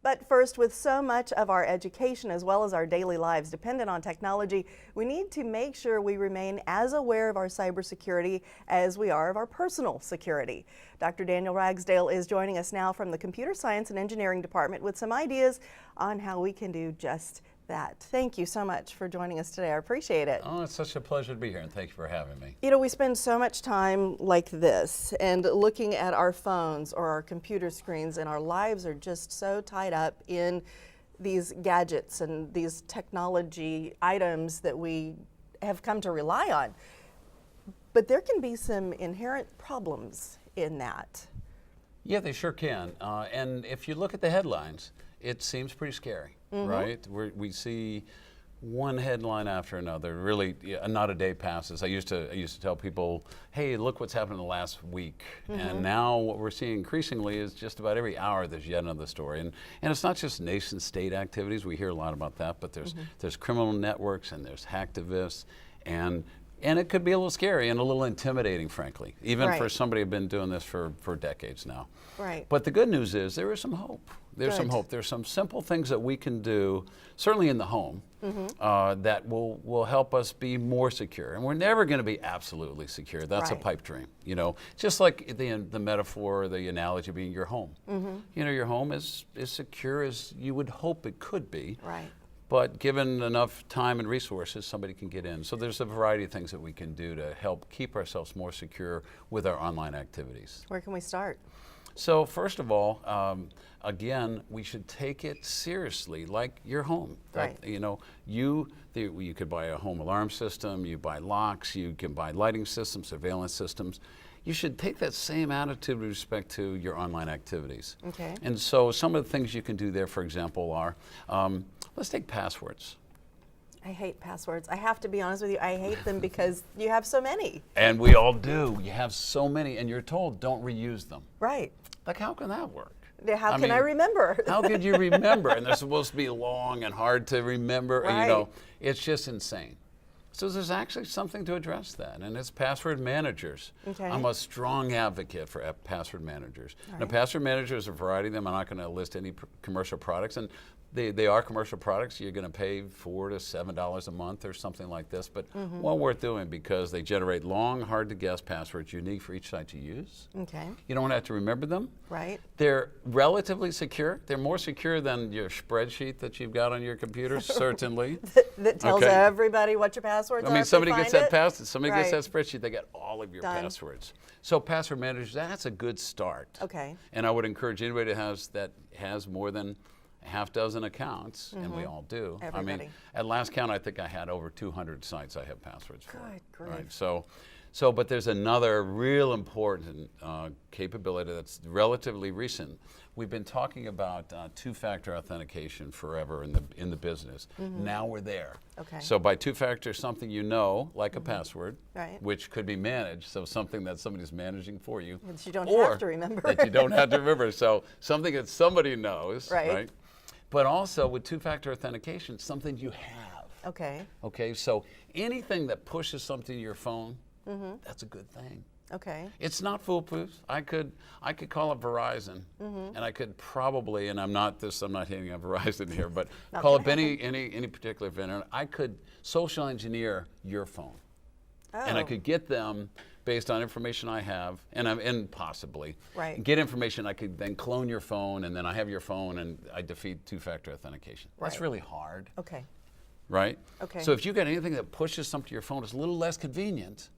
But first, with so much of our education as well as our daily lives dependent on technology, we need to make sure we remain as aware of our cybersecurity as we are of our personal security. Dr. Daniel Ragsdale is joining us now from the Computer Science and Engineering Department with some ideas on how we can do just that. Thank you so much for joining us today. I appreciate it. Oh, it's such a pleasure to be here, and thank you for having me. You know, we spend so much time like this and looking at our phones or our computer screens, and our lives are just so tied up in these gadgets and these technology items that we have come to rely on. But there can be some inherent problems in that. Yeah, they sure can. And if you look at the headlines, it seems pretty scary, right? We see one headline after another. Really, not a day passes. I used to tell people, "Hey, look what's happened in the last week." And now what we're seeing increasingly is just about every hour there's yet another story. And it's not just nation-state activities. We hear a lot about that, but there's criminal networks and there's hacktivists, and it could be a little scary and a little intimidating, frankly, even for somebody who's been doing this for decades now. Right. But the good news is there is some hope. There's some hope. There's some simple things that we can do, certainly in the home, that will help us be more secure. And we're never going to be absolutely secure. That's a pipe dream. You know, just like the metaphor, the analogy being your home. You know, your home is secure as you would hope it could be. Right. But given enough time and resources, somebody can get in. So there's a variety of things that we can do to help keep ourselves more secure with our online activities. Where can we start? So first of all, again, we should take it seriously, like your home. Right. You know, you could buy a home alarm system, you buy locks, you can buy lighting systems, surveillance systems. You should take that same attitude with respect to your online activities. Okay. And so some of the things you can do there, for example, are, let's take passwords. I hate passwords. I have to be honest with you. I hate them because you have so many. And we all do. You have so many, and you're told don't reuse them. Right. Like, how can that work? How can I remember? How could you remember? And they're supposed to be long and hard to remember. Right. You know, it's just insane. So there's actually something to address that, and it's password managers. Okay. I'm a strong advocate for password managers. All Now, right. password managers, a variety of them. I'm not going to list any commercial products, and they are commercial products. You're going to pay $4 to $7 a month or something like this, but well worth doing because they generate long, hard-to-guess passwords unique for each site you use. Okay. You don't have to remember them. Right. They're relatively secure. They're more secure than your spreadsheet that you've got on your computer, certainly. That tells everybody what your passwords are. I mean, somebody gets that somebody gets that Right. spreadsheet, they get all of your Done. passwords. So password managers, that's a good start. Okay. And I would encourage anybody that has more than a half dozen accounts, and we all do. I Everybody. mean, at last count, I think I had over 200 sites I have passwords for. Good grief. Right? So, but there's another real important capability that's relatively recent. We've been talking about two-factor authentication forever in the business. Now we're there. Okay. So by two-factor, something you know, like a password, Right. which could be managed, so something that somebody's managing for you. That you don't or have to remember. that you don't have to remember. So something that somebody knows, Right. But also with two-factor authentication, something you have. Okay. Okay, so anything that pushes something to your phone, that's a good thing. Okay. It's not foolproof. I could call up Verizon, and I could probably, and I'm not hitting on Verizon here, but call up any particular vendor. I could social engineer your phone, and I could get them based on information I have, and possibly get information. I could then clone your phone, and then I have your phone, and I defeat two-factor authentication. That's really hard. Okay. Right? Okay. So if you got anything that pushes something to your phone, it's a little less convenient,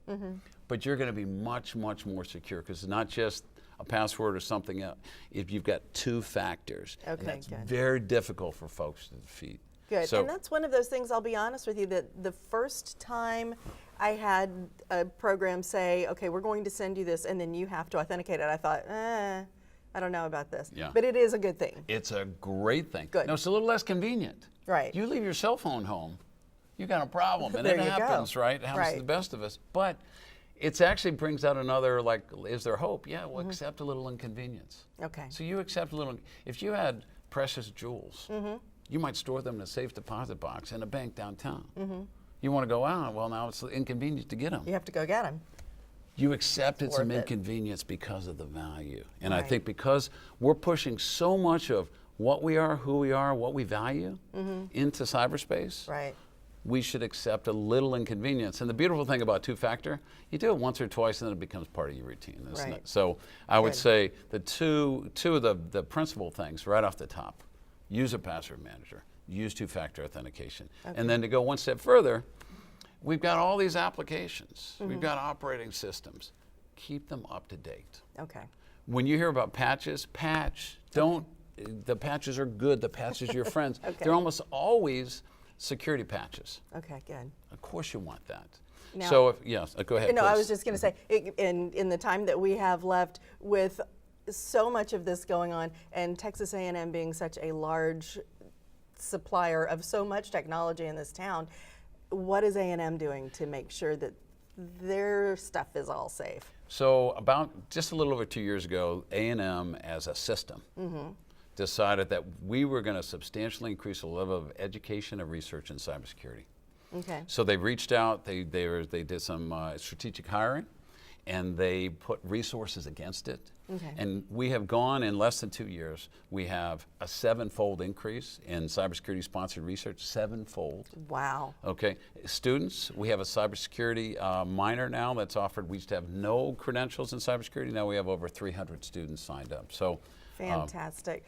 but you're going to be much, much more secure because it's not just a password or something else. If you've got two factors, and that's very difficult for folks to defeat. Good. So, and that's one of those things, I'll be honest with you, that the first time I had a program say, okay, we're going to send you this, and then you have to authenticate it, I thought, I don't know about this. Yeah. But it is a good thing. it's a great thing. Good. No, it's a little less convenient. Right. You leave your cell phone home, you got a problem, and There it you go. happens, right? It happens to the best of us. But it actually brings out another, like, is there hope? Yeah, well, accept a little inconvenience. Okay. So you accept a little, if you had precious jewels, you might store them in a safe deposit box in a bank downtown. You want to go out, well, now it's inconvenient to get them. You have to go get them. You accepted some Worth it. inconvenience because of the value. And I think because we're pushing so much of what we are, who we are, what we value into cyberspace, Right. we should accept a little inconvenience. And the beautiful thing about two-factor, you do it once or twice and then it becomes part of your routine, isn't Right. it? So I would Good. say the two of the principal things right off the top, use a password manager, use two-factor authentication. And then to go one step further, we've got all these applications, we've got operating systems. Keep them up to date. Okay. When you hear about patches, the patches are good, the patches are your friends. Okay. They're almost always security patches. Okay, good. Of course you want that. Now- So, go ahead, No, I please. was just going to say, in the time that we have left, with so much of this going on, and Texas A&M being such a large supplier of so much technology in this town, what is A&M doing to make sure that their stuff is all safe? So about just a little over 2 years ago, A&M as a system decided that we were going to substantially increase the level of education and research in cybersecurity. Okay. So they reached out, they did some strategic hiring, and they put resources against it. Okay. And we have gone in less than 2 years, we have a 7-fold increase in cybersecurity sponsored research, 7-fold. Wow. Okay, students, we have a cybersecurity minor now that's offered. We used to have no credentials in cybersecurity. Now we have over 300 students signed up. So, Fantastic.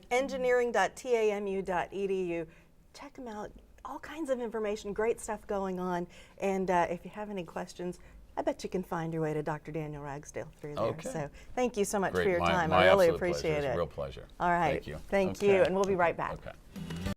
Engineering.tamu.edu. Check them out. All kinds of information, great stuff going on. And if you have any questions, I bet you can find your way to Dr. Daniel Ragsdale through there. Okay. So thank you so much great. for your time. My I really absolute appreciate pleasure. It's it. a real pleasure. All right. Thank you. Thank Okay. you. And we'll be right back. Okay.